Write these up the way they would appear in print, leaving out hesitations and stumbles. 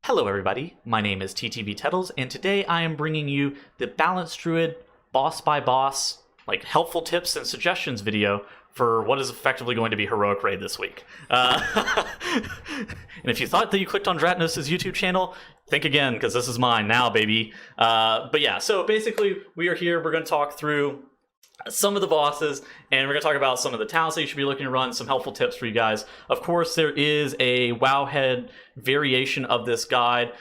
Hello everybody, my name is TTV Tettles, and today I am bringing you the Balanced Druid boss by boss, helpful tips and suggestions video for what is effectively going to be Heroic Raid this week. And if you thought that you clicked on Dratnos' YouTube channel, think again, because this is mine now, baby. But yeah, so basically we are here, we're going to talk through some of the bosses, and we're going to talk about some of the talents that you should be looking to run, some helpful tips for you guys. Of course, there is a wowhead variation of this guide.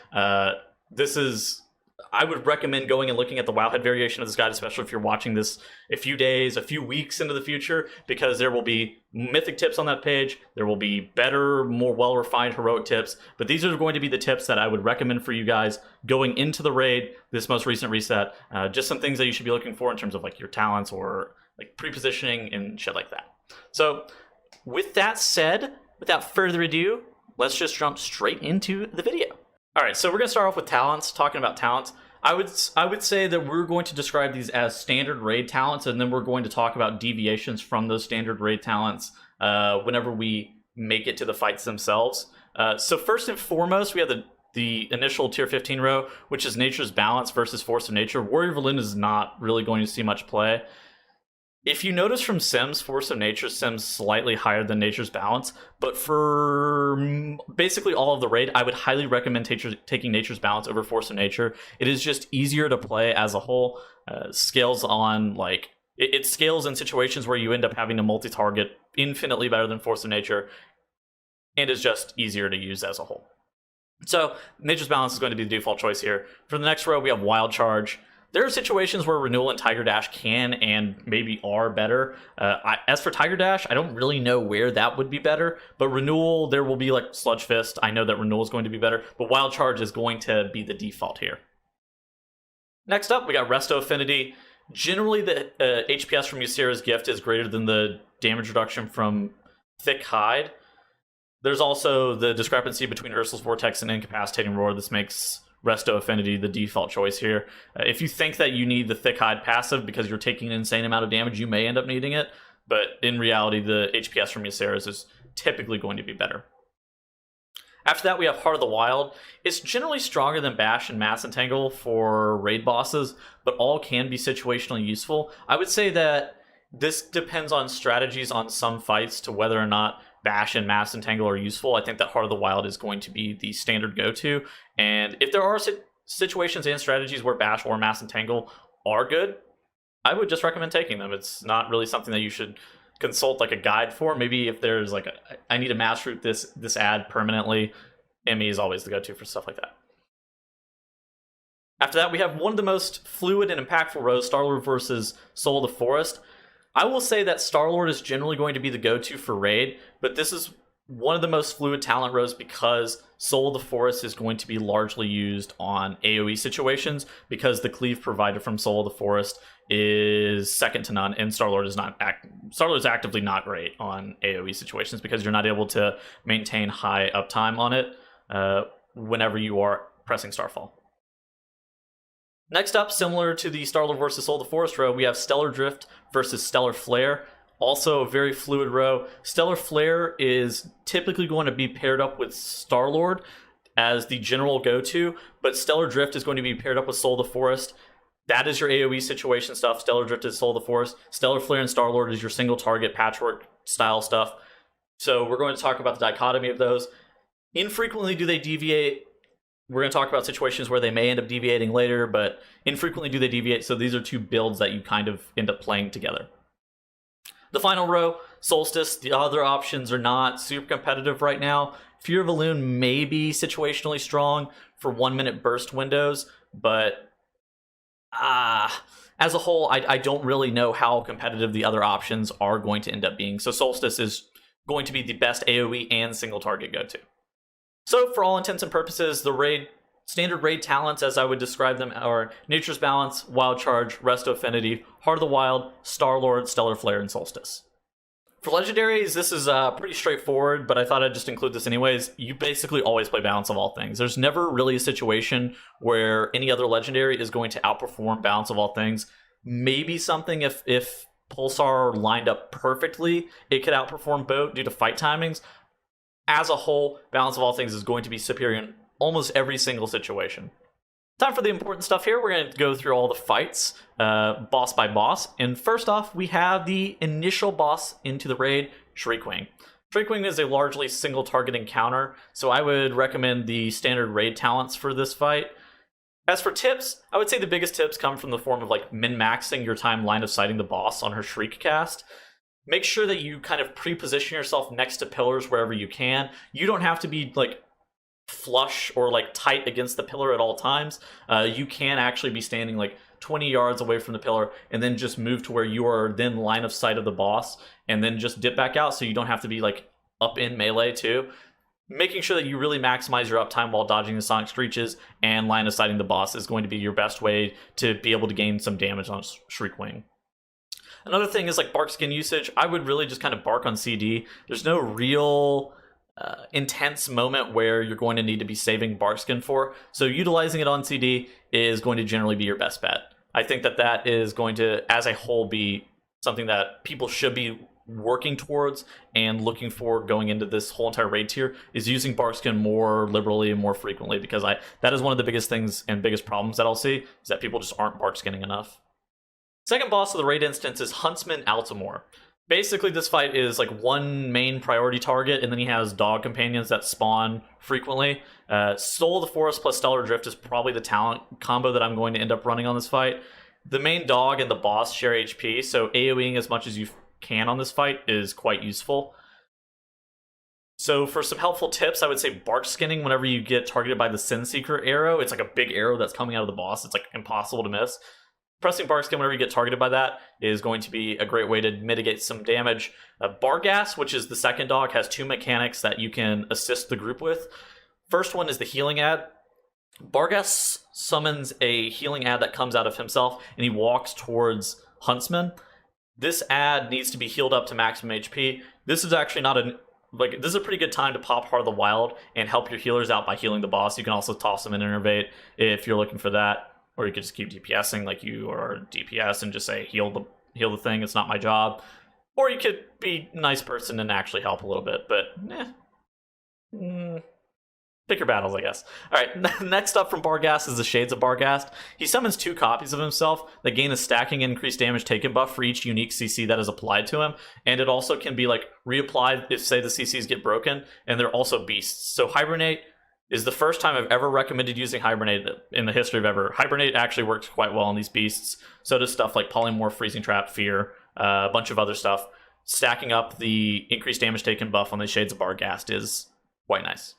I would recommend going and looking at the wowhead variation of this guide, especially if you're watching this a few days, a few weeks into the future, because there will be mythic tips on that page. There will be better, more well-refined heroic tips, but these are going to be the tips that I would recommend for you guys going into the raid, this most recent reset. Just some things that you should be looking for in terms of your talents or pre-positioning and shit like that. So with that said, without further ado, let's just jump straight into the video. All right, so we're going to start off with talents, talking about talents. I would say that we're going to describe these as standard raid talents, and then we're going to talk about deviations from those standard raid talents whenever we make it to the fights themselves. So first and foremost, we have the initial tier 15 row, which is Nature's Balance versus Force of Nature. Warrior Valoon is not really going to see much play. If you notice from Sims, Force of Nature sims slightly higher than Nature's Balance, but for basically all of the raid, I would highly recommend taking Nature's Balance over Force of Nature. It is just easier to play as a whole. Scales on, it scales in situations where you end up having to multi-target infinitely better than Force of Nature, and is just easier to use as a whole. So, Nature's Balance is going to be the default choice here. For the next row, we have Wild Charge. There are situations where Renewal and Tiger Dash can and maybe are better. As for Tiger Dash, I don't really know where that would be better, but Renewal, there will be Sludgefist. I know that Renewal is going to be better, but Wild Charge is going to be the default here. Next up, we got Resto Affinity. Generally, the HPS from Ysera's Gift is greater than the damage reduction from Thick Hide. There's also the discrepancy between Ursul's Vortex and Incapacitating Roar. This makes Resto Affinity the default choice here. If you think that you need the Thick Hide passive because you're taking an insane amount of damage, you may end up needing it, but in reality, the HPS from Ysera's is typically going to be better. After that, we have Heart of the Wild. It's generally stronger than Bash and Mass Entangle for raid bosses, but all can be situationally useful. I would say that this depends on strategies on some fights to whether or not Bash and Mass Entangle are useful. I think that Heart of the Wild is going to be the standard go-to. And if there are situations and strategies where Bash or Mass Entangle are good, I would just recommend taking them. It's not really something that you should consult a guide for. Maybe if there's I need to mass root this ad permanently, ME is always the go-to for stuff like that. After that, we have one of the most fluid and impactful rows, Star-Lord versus Soul of the Forest. I will say that Star-Lord is generally going to be the go-to for raid, but this is one of the most fluid talent rows because Soul of the Forest is going to be largely used on AoE situations because the cleave provided from Soul of the Forest is second to none, and Star-Lord is actively not great on AoE situations because you're not able to maintain high uptime on it whenever you are pressing Starfall. Next up, similar to the Star-Lord versus Soul of the Forest row, we have Stellar Drift versus Stellar Flare. Also a very fluid row. Stellar Flare is typically going to be paired up with Star-Lord as the general go-to, but Stellar Drift is going to be paired up with Soul of the Forest. That is your AoE situation stuff. Stellar Drift is Soul of the Forest. Stellar Flare and Star-Lord is your single target patchwork style stuff. So we're going to talk about the dichotomy of those. Infrequently do they deviate. We're going to talk about situations where they may end up deviating later, but infrequently do they deviate, so these are two builds that you kind of end up playing together. The final row, Solstice. The other options are not super competitive right now. Fear of Valoon may be situationally strong for 1 minute burst windows, but as a whole, I don't really know how competitive the other options are going to end up being, so Solstice is going to be the best AoE and single target go-to. So for all intents and purposes, the standard raid talents, as I would describe them, are Nature's Balance, Wild Charge, Resto Affinity, Heart of the Wild, Star-Lord, Stellar Flare, and Solstice. For legendaries, this is pretty straightforward, but I thought I'd just include this anyways. You basically always play Balance of All Things. There's never really a situation where any other legendary is going to outperform Balance of All Things. Maybe something if Pulsar lined up perfectly, it could outperform Boat due to fight timings. As a whole, Balance of All Things is going to be superior almost every single situation. Time for the important stuff here. We're going to go through all the fights, boss by boss. And first off, we have the initial boss into the raid, Shriekwing. Shriekwing is a largely single target encounter, so I would recommend the standard raid talents for this fight. As for tips, I would say the biggest tips come from the form of like min-maxing your time line of sighting the boss on her Shriek cast. Make sure that you kind of pre-position yourself next to pillars wherever you can. You don't have to be like flush or like tight against the pillar at all times. You can actually be standing like 20 yards away from the pillar and then just move to where you are then line of sight of the boss and then just dip back out so you don't have to be like up in melee too. Making sure that you really maximize your uptime while dodging the sonic screeches and line of sighting the boss is going to be your best way to be able to gain some damage on Shriekwing. Another thing is like bark skin usage. I would really just kind of bark on CD. There's no real intense moment where you're going to need to be saving bark skin for. So utilizing it on CD is going to generally be your best bet. I think that that is going to, as a whole, be something that people should be working towards and looking for going into this whole entire raid tier, is using bark skin more liberally and more frequently, because that is one of the biggest things and biggest problems that I'll see, is that people just aren't bark skinning enough. Second boss of the raid instance is Huntsman Altimor. Basically, this fight is like one main priority target, and then he has dog companions that spawn frequently. Soul of the Forest plus Stellar Drift is probably the talent combo that I'm going to end up running on this fight. The main dog and the boss share HP, so AoEing as much as you can on this fight is quite useful. So for some helpful tips, I would say bark skinning whenever you get targeted by the Sin Seeker arrow. It's like a big arrow that's coming out of the boss. It's like impossible to miss. Pressing bark skin whenever you get targeted by that is going to be a great way to mitigate some damage. Bargas, which is the second dog, has two mechanics that you can assist the group with. First one is the healing ad. Bargas summons a healing ad that comes out of himself, and he walks towards Huntsman. This ad needs to be healed up to maximum HP. This is actually not this is a pretty good time to pop Heart of the Wild and help your healers out by healing the boss. You can also toss them in Innervate if you're looking for that. Or you could just keep DPSing like you are DPS and just say, heal the thing, it's not my job. Or you could be a nice person and actually help a little bit, but pick your battles, I guess. Alright, next up from Barghast is the Shades of Barghast. He summons two copies of himself that gain a stacking increased damage taken buff for each unique CC that is applied to him, and it also can be like reapplied if, say, the CCs get broken, and they're also beasts. So Hibernate is the first time I've ever recommended using Hibernate in the history of ever. Hibernate actually works quite well on these beasts. So does stuff like Polymorph, Freezing Trap, Fear, a bunch of other stuff. Stacking up the increased damage taken buff on the Shades of Barghast is quite nice.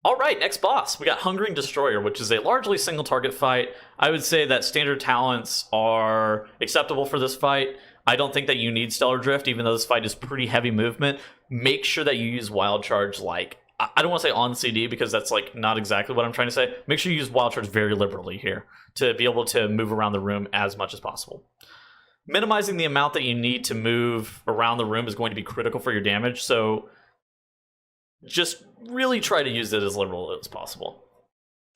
Alright, next boss. We got Hungering Destroyer, which is a largely single target fight. I would say that standard talents are acceptable for this fight. I don't think that you need Stellar Drift, even though this fight is pretty heavy movement. Make sure that you use Wild Charge like, I don't want to say on CD because that's like not exactly what I'm trying to say. Make sure you use Wild Charge very liberally here to be able to move around the room as much as possible. Minimizing the amount that you need to move around the room is going to be critical for your damage, so just really try to use it as liberal as possible.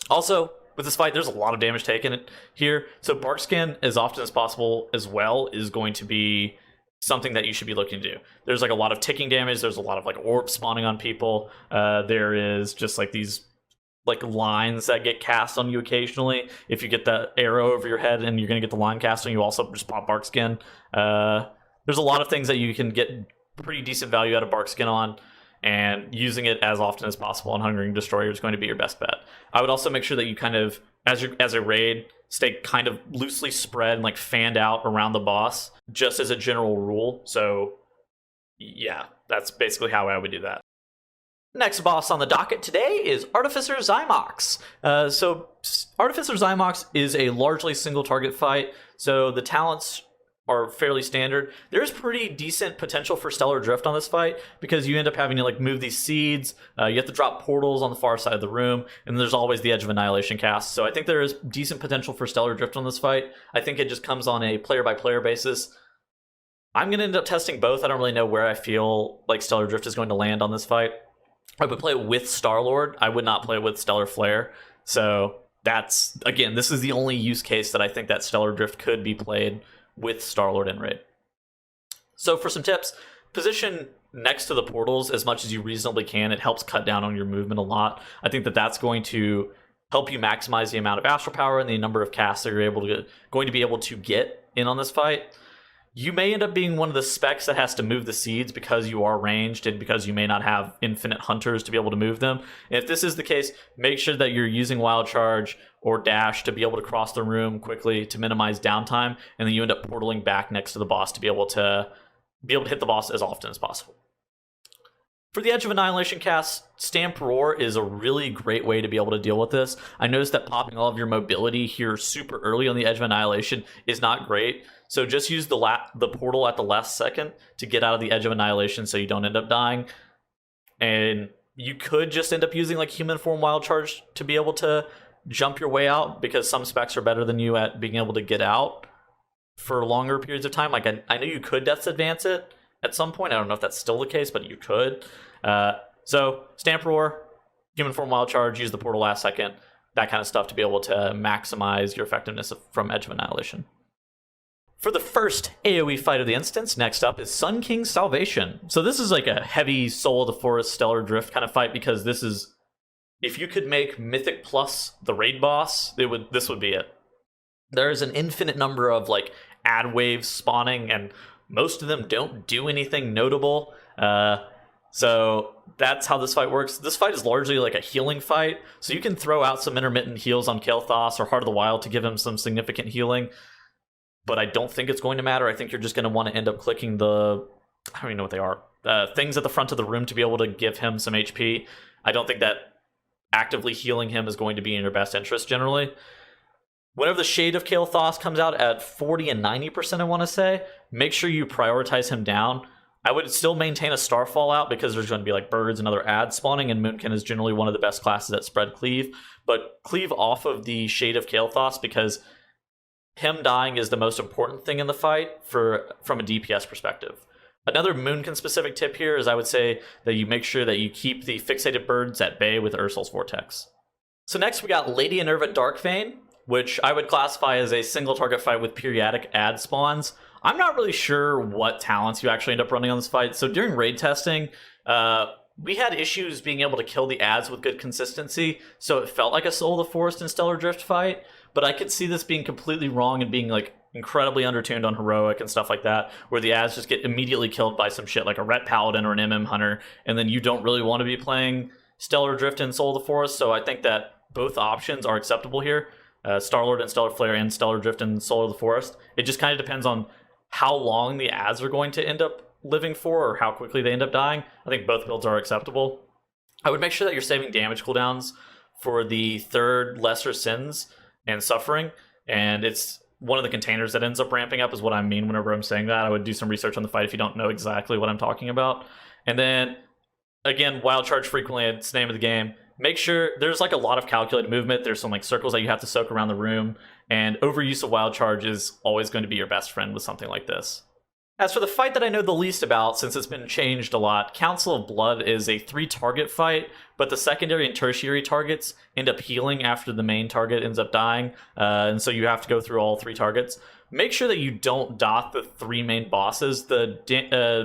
Also, with this fight, there's a lot of damage taken here, so Bark Skin as often as possible as well is going to be something that you should be looking to do. There's like a lot of ticking damage, there's a lot of like orbs spawning on people, there is just like these like lines that get cast on you occasionally. If you get the arrow over your head and you're going to get the line cast on you, also just pop Bark Skin. There's a lot of things that you can get pretty decent value out of Bark Skin on, and using it as often as possible on Hungering Destroyer is going to be your best bet. I would also make sure that you kind of, as a raid, stay kind of loosely spread and like fanned out around the boss, just as a general rule. So yeah, that's basically how I would do that. Next boss on the docket today is Artificer Xy'mox. So Artificer Xy'mox is a largely single target fight, so the talents are fairly standard. There's pretty decent potential for Stellar Drift on this fight because you end up having to like move these seeds, you have to drop portals on the far side of the room, and there's always the Edge of Annihilation cast. So I think there is decent potential for Stellar Drift on this fight. I think it just comes on a player-by-player basis. I'm going to end up testing both. I don't really know where I feel like Stellar Drift is going to land on this fight. I would play it with Star-Lord. I would not play it with Stellar Flare. So that's, again, this is the only use case that I think that Stellar Drift could be played with Star-Lord in raid. So for some tips, position next to the portals as much as you reasonably can. It helps cut down on your movement a lot. I think that that's going to help you maximize the amount of astral power and the number of casts that you're going to be able to get in on this fight. You may end up being one of the specs that has to move the seeds because you are ranged and because you may not have infinite hunters to be able to move them. And if this is the case, make sure that you're using Wild Charge or Dash to be able to cross the room quickly to minimize downtime, and then you end up portaling back next to the boss to be able to hit the boss as often as possible. For the Edge of Annihilation cast, Stamp Roar is a really great way to be able to deal with this. I noticed that popping all of your mobility here super early on the Edge of Annihilation is not great, so just use the portal at the last second to get out of the Edge of Annihilation so you don't end up dying. And you could just end up using like Human Form Wild Charge to be able to jump your way out, because some specs are better than you at being able to get out for longer periods of time. Like I know you could Death's Advance it at some point. I don't know if that's still the case, but you could. So Stamp Roar, Human Form Wild Charge, use the portal last second, that kind of stuff to be able to maximize your effectiveness from Edge of Annihilation. For the first AoE fight of the instance, next up is Sun King's Salvation. So this is like a heavy Soul of the Forest, Stellar Drift kind of fight, because this is, if you could make Mythic Plus the raid boss, this would be it. There's an infinite number of like ad waves spawning, and most of them don't do anything notable. So that's how this fight works. This fight is largely like a healing fight, so you can throw out some intermittent heals on Kael'thas or Heart of the Wild to give him some significant healing, but I don't think it's going to matter. I think you're just going to want to end up clicking I don't even know what they are, things at the front of the room to be able to give him some HP. I don't think that actively healing him is going to be in your best interest generally. Whenever the Shade of Kael'thas comes out at 40 and 90%, I want to say, make sure you prioritize him down. I would still maintain a Starfall out because there's going to be like birds and other ads spawning, and Moonkin is generally one of the best classes at spread cleave. But cleave off of the Shade of Kael'thas, because him dying is the most important thing in the fight from a DPS perspective. Another Moonkin specific tip here is I would say that you make sure that you keep the fixated birds at bay with Ursul's Vortex. So next we got Lady Inerva Darkvein, which I would classify as a single target fight with periodic ad spawns. I'm not really sure what talents you actually end up running on this fight. So during raid testing, we had issues being able to kill the ads with good consistency, so it felt like a Soul of the Forest and Stellar Drift fight, but I could see this being completely wrong and being like incredibly undertuned on Heroic and stuff like that, where the ads just get immediately killed by some shit like a Ret Paladin or an MM Hunter, and then you don't really want to be playing Stellar Drift and Soul of the Forest, so I think that both options are acceptable here. Starlord and Stellar Flare and Stellar Drift and Soul of the Forest. It just kind of depends on how long the ads are going to end up living for, or how quickly they end up dying. I think both builds are acceptable. I would make sure that you're saving damage cooldowns for the third Lesser Sins and Suffering, and it's one of the containers that ends up ramping up is what I mean whenever I'm saying that. I would do some research on the fight if you don't know exactly what I'm talking about. And then, again, Wild Charge frequently, it's the name of the game. Make sure there's like a lot of calculated movement. There's some like circles that you have to soak around the room, and overuse of Wild Charge is always going to be your best friend with something like this. As for the fight that I know the least about, since it's been changed a lot, Council of Blood is a 3-target fight, but the secondary and tertiary targets end up healing after the main target ends up dying, and so you have to go through all 3 targets. Make sure that you don't dot the 3 main bosses. The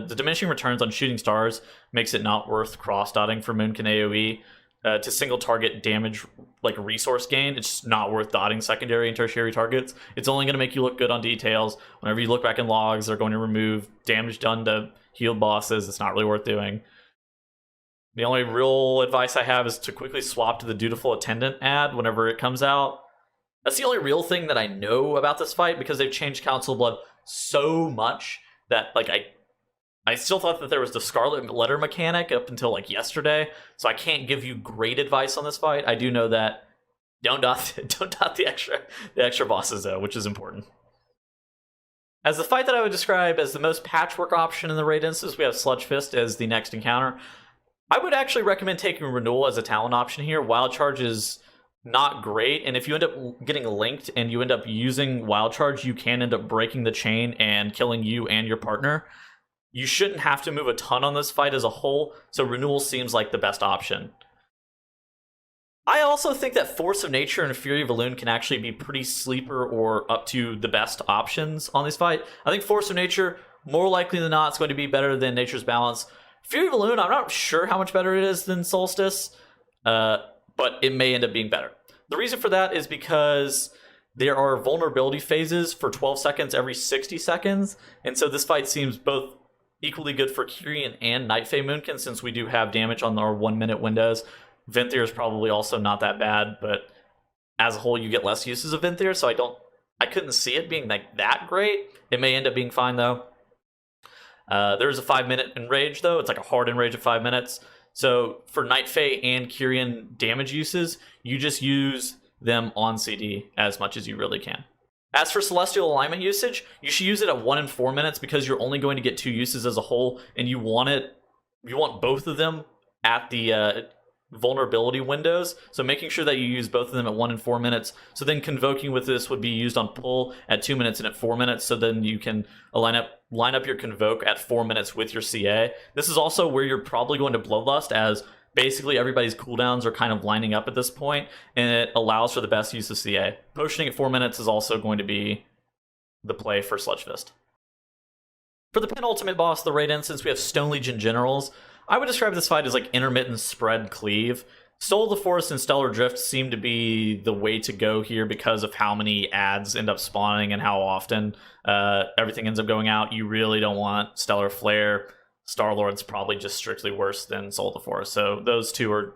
diminishing returns on Shooting Stars makes it not worth cross-dotting for Moonkin AoE. To single target damage like resource gain, it's just not worth dotting secondary and tertiary targets. It's only going to make you look good on details. Whenever you look back in logs, they're going to remove damage done to healed bosses. It's not really worth doing. The only real advice I have is to quickly swap to the Dutiful Attendant ad whenever it comes out. That's the only real thing that I know about this fight, because they've changed Council of Blood so much that like I still thought that there was the Scarlet Letter mechanic up until like yesterday, so I can't give you great advice on this fight. I do know that don't dot the extra bosses though, which is important. As the fight that I would describe as the most patchwork option in the raid instance, we have Sludgefist as the next encounter. I would actually recommend taking Renewal as a talent option here. Wild Charge is not great, and if you end up getting linked and you end up using Wild Charge, you can end up breaking the chain and killing you and your partner. You shouldn't have to move a ton on this fight as a whole, so Renewal seems like the best option. I also think that Force of Nature and Fury of Elune can actually be pretty sleeper or up to the best options on this fight. I think Force of Nature more likely than not, it's going to be better than Nature's Balance. Fury of Elune, I'm not sure how much better it is than Solstice, but it may end up being better. The reason for that is because there are vulnerability phases for 12 seconds every 60 seconds, and so this fight seems both equally good for Kyrian and Night Fae Moonkin, since we do have damage on our 1 minute windows. Venthyr is probably also not that bad, but as a whole, you get less uses of Venthyr, so I couldn't see it being like that great. It may end up being fine though. There's a 5 minute enrage though. It's like a hard enrage of 5 minutes. So for Night Fae and Kyrian damage uses, you just use them on CD as much as you really can. As for Celestial Alignment usage, you should use it at 1 and 4 minutes because you're only going to get 2 uses as a whole, and you want both of them at the vulnerability windows. So making sure that you use both of them at 1 and 4 minutes. So then Convoking with this would be used on pull at 2 minutes and at 4 minutes. So then you can line up your Convoke at 4 minutes with your CA. This is also where you're probably going to Bloodlust, as basically everybody's cooldowns are kind of lining up at this point, and it allows for the best use of CA. Potioning at 4 minutes is also going to be the play for Sludgefist. For the penultimate boss, the Raiden, since we have Stone Legion Generals, I would describe this fight as like intermittent spread cleave. Soul of the Forest and Stellar Drift seem to be the way to go here because of how many ads end up spawning and how often everything ends up going out. You really don't want Stellar Flare. Star-Lord's probably just strictly worse than Soul of the Forest. So those two are...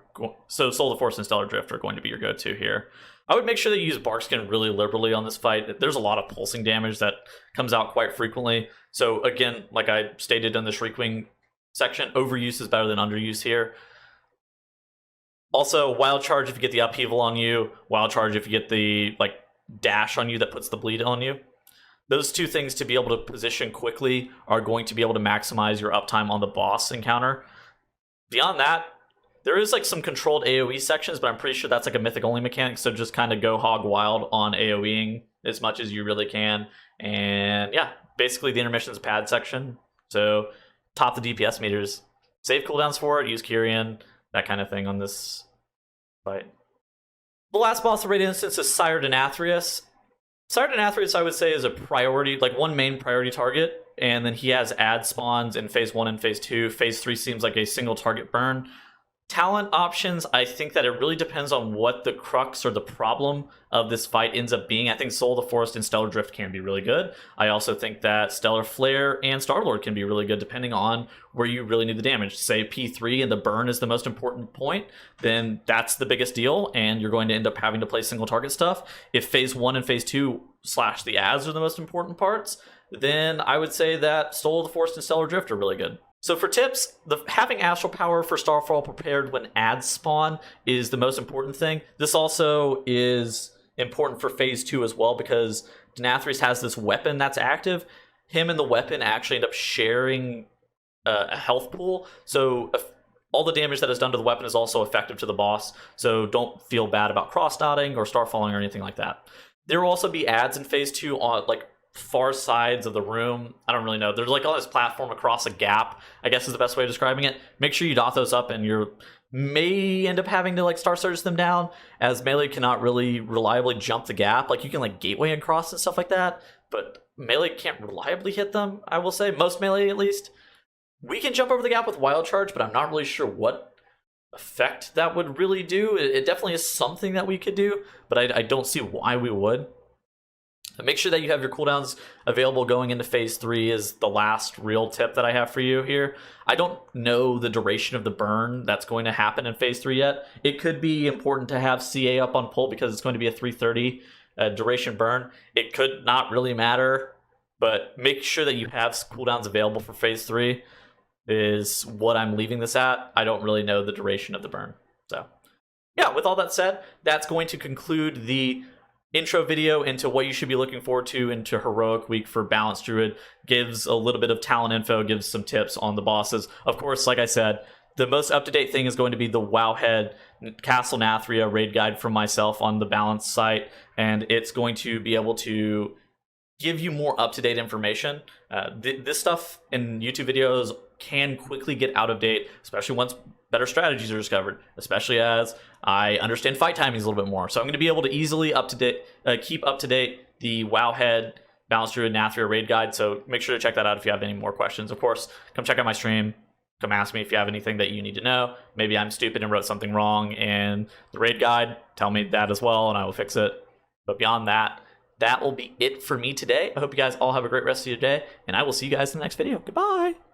So Soul of the Forest and Stellar Drift are going to be your go-to here. I would make sure that you use Barkskin really liberally on this fight. There's a lot of pulsing damage that comes out quite frequently. So again, like I stated in the Shriekwing section, overuse is better than underuse here. Also, Wild Charge if you get the upheaval on you. Wild Charge if you get the dash on you that puts the bleed on you. Those two things to be able to position quickly are going to be able to maximize your uptime on the boss encounter. Beyond that, there is some controlled AoE sections, but I'm pretty sure that's like a mythic only mechanic, so just kind of go hog wild on AoEing as much as you really can. And yeah, basically the intermissions pad section. So top the DPS meters, save cooldowns for it, use Kyrian, that kind of thing on this fight. The last boss of Raid Instance is Sire Denathrius. Sire Denathrius, I would say, is a priority, one main priority target, and then he has ad spawns in Phase 1 and Phase 2. Phase 3 seems like a single target burn. Talent options, I think that it really depends on what the crux or the problem of this fight ends up being. I think Soul of the Forest and Stellar Drift can be really good. I also think that Stellar Flare and Star-Lord can be really good depending on where you really need the damage. Say P3 and the burn is the most important point, then that's the biggest deal, and you're going to end up having to play single target stuff. If Phase 1 and Phase 2 / the ads are the most important parts, then I would say that Soul of the Forest and Stellar Drift are really good. So for tips, having Astral Power for Starfall prepared when ads spawn is the most important thing. This also is important for Phase 2 as well, because Denathrius has this weapon that's active. Him and the weapon actually end up sharing a health pool, so all the damage that is done to the weapon is also effective to the boss, so don't feel bad about cross-dotting or starfalling or anything like that. There will also be ads in Phase 2 on far sides of the room. I don't really know. There's on this platform across a gap, I guess is the best way of describing it. Make sure you dot those up, and you may end up having to Star Surge them down, as melee cannot really reliably jump the gap. You can gateway across and stuff like that, but melee can't reliably hit them, I will say. Most melee, at least. We can jump over the gap with Wild Charge, but I'm not really sure what effect that would really do. It definitely is something that we could do, but I don't see why we would. Make sure that you have your cooldowns available going into Phase 3 is the last real tip that I have for you here. I don't know the duration of the burn that's going to happen in Phase 3 yet. It could be important to have CA up on pull because it's going to be a 330 duration burn. It could not really matter, but make sure that you have cooldowns available for Phase 3 is what I'm leaving this at. I don't really know the duration of the burn. So yeah, with all that said, that's going to conclude the intro video into what you should be looking forward to into Heroic Week for Balanced Druid. Gives a little bit of talent info, gives some tips on the bosses. Of course, like I said, the most up-to-date thing is going to be the wowhead Castle Nathria raid guide from myself on the Balance site, and it's going to be able to give you more up-to-date information. This stuff in YouTube videos can quickly get out of date, especially once better strategies are discovered, especially as I understand fight timings a little bit more. So I'm going to be able to easily keep up to date the wowhead Balanced Druid Nathria raid guide. So make sure to check that out if you have any more questions. Of course, come check out my stream. Come ask me if you have anything that you need to know. Maybe I'm stupid and wrote something wrong in the raid guide. Tell me that as well, and I will fix it. But beyond that, that will be it for me today. I hope you guys all have a great rest of your day, and I will see you guys in the next video. Goodbye!